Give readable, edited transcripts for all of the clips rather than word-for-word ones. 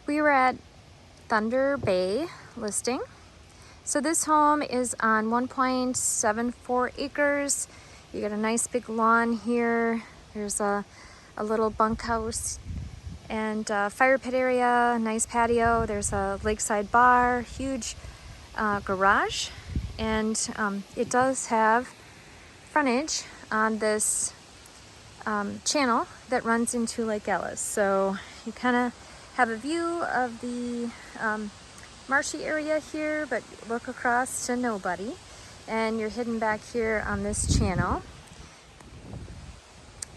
We were at Thunder Bay listing. So this home is on 1.74 acres. You got a nice big lawn here. There's a little bunkhouse and fire pit area, nice patio. There's a lakeside bar, huge garage, and it does have frontage on this channel that runs into Lake Ellis. So you kind of have a view of the marshy area here, but look across to nobody, and you're hidden back here on this channel.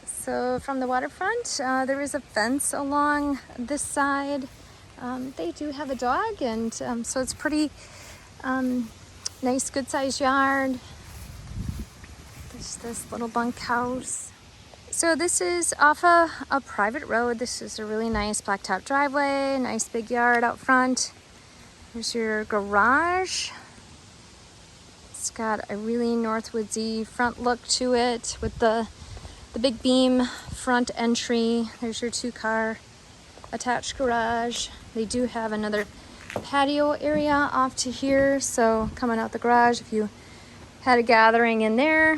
So from the waterfront, there is a fence along this side. They do have a dog, and so it's pretty nice, good-sized yard. There's this little bunkhouse. So this is off a private road. This is a really nice blacktop driveway, nice big yard out front. There's your garage. It's got a really Northwoodsy front look to it with the big beam front entry. There's your 2-car attached garage. They do have another patio area off to here. So coming out the garage, if you had a gathering in there,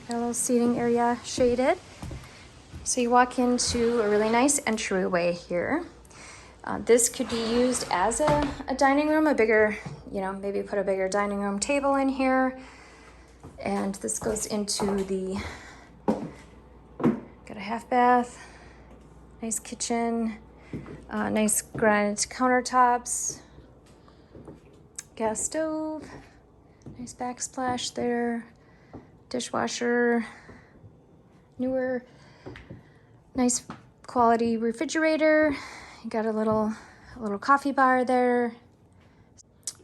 got a little seating area shaded. So you walk into a really nice entryway here. This could be used as a dining room, a bigger, maybe put a bigger dining room table in here. And this goes into the, got a half bath, nice kitchen, nice granite countertops, gas stove, nice backsplash there, dishwasher, newer, nice quality refrigerator. You got a little coffee bar there,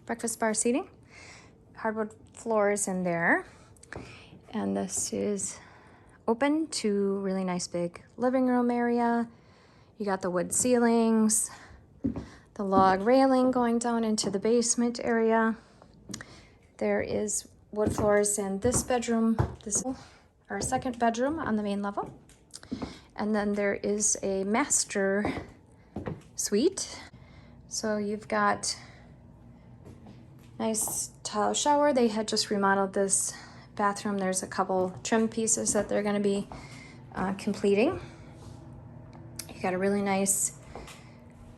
breakfast bar seating, hardwood floors in there. And this is open to really nice big living room area. You got the wood ceilings, the log railing going down into the basement area. There is wood floors in this bedroom. This is our second bedroom on the main level. And then there is a master suite. So you've got nice tile shower. They had just remodeled this bathroom. There's a couple trim pieces that they're going to be completing. You got a really nice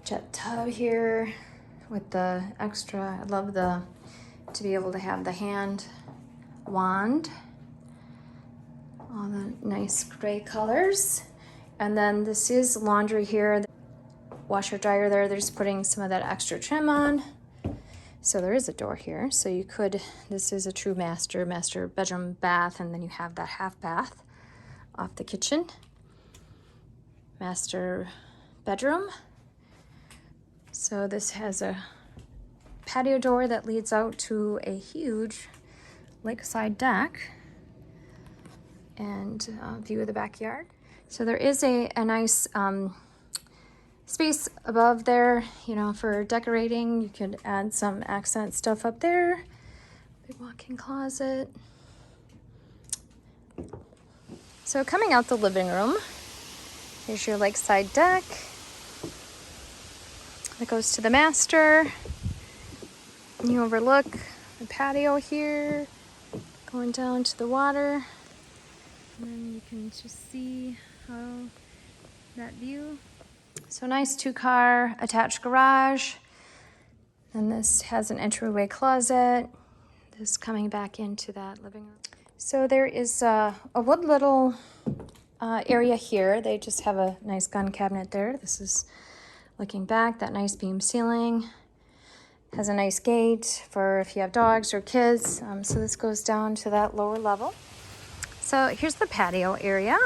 jet tub here with the extra, I love to be able to have the hand wand. All the nice gray colors. And then this is laundry here. Washer dryer there. They're just putting some of that extra trim on. So there is a door here. So you could, this is a true master bedroom bath, and then you have that half bath off the kitchen. Master bedroom. So this has a patio door that leads out to a huge lakeside deck and view of the backyard. So there is a nice space above there, for decorating. You could add some accent stuff up there. Big walk-in closet. So coming out the living room, here's your lakeside deck that goes to the master. And you overlook the patio here, going down to the water. And then you can just see that view. So nice 2-car attached garage. And this has an entryway closet. This coming back into that living room. So there is a wood little area here. They just have a nice gun cabinet there. This is looking back, that nice beam ceiling. Has a nice gate for if you have dogs or kids. So this goes down to that lower level. So here's the patio area.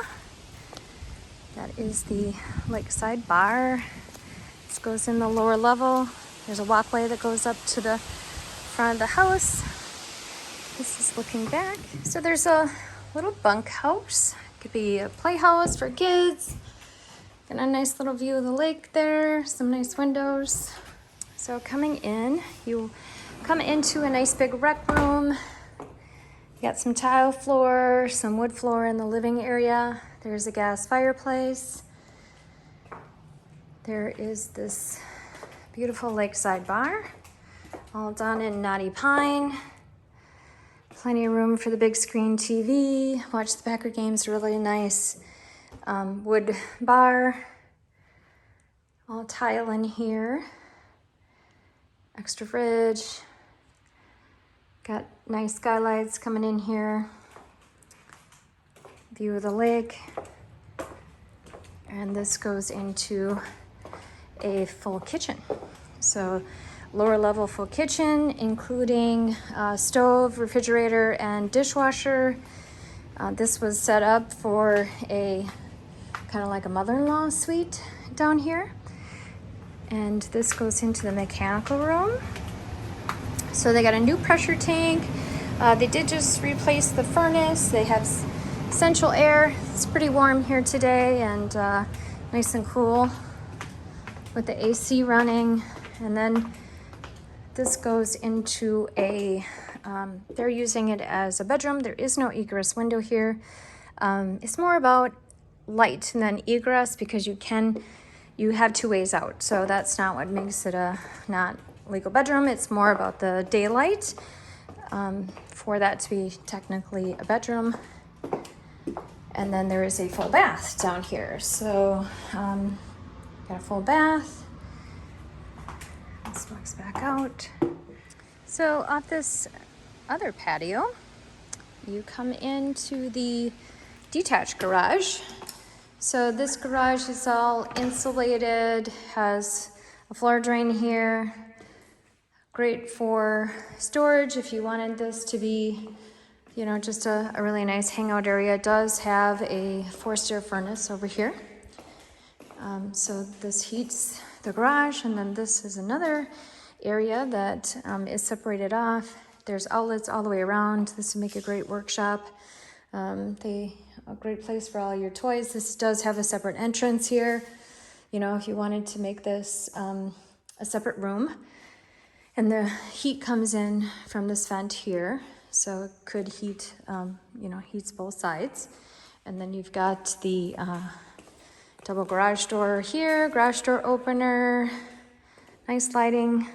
That is the lakeside bar. This goes in the lower level. There's a walkway that goes up to the front of the house. This is looking back. So there's a little bunkhouse. Could be a playhouse for kids. And a nice little view of the lake there. Some nice windows. So coming in, you come into a nice big rec room. You got some tile floor, some wood floor in the living area. There's a gas fireplace. There is this Beautiful lakeside bar, all done in knotty pine. Plenty of room for the big screen TV. Watch the Packer games, really nice. Wood bar, all tile in here. Extra fridge. Got nice skylights coming in here. View of the lake. And this goes into a full kitchen. So lower level full kitchen, including stove, refrigerator, and dishwasher. This was set up for a kind of like a mother-in-law suite down here. And this goes into the mechanical room. So they got a new pressure tank. They did just replace the furnace. They have central air. It's pretty warm here today and nice and cool with the AC running. And then this goes into a, they're using it as a bedroom. There is no egress window here. It's more about light than egress because you have two ways out. So that's not what makes it a not legal bedroom. It's more about the daylight for that to be technically a bedroom. And then there is a full bath down here. So got a full bath. This walks back out. So off this other patio, you come into the detached garage. So this garage is all insulated, has a floor drain here. Great for storage if you wanted this to be, you know, just a really nice hangout area. It does have a forced air furnace over here. So this heats the garage, and then this is another area that is separated off. There's outlets all the way around. This would make a great workshop. A great place for all your toys. This does have a separate entrance here. You know, if you wanted to make this a separate room. And the heat comes in from this vent here. So it could heat, you know, heats both sides. And then you've got the double garage door here, garage door opener, nice lighting.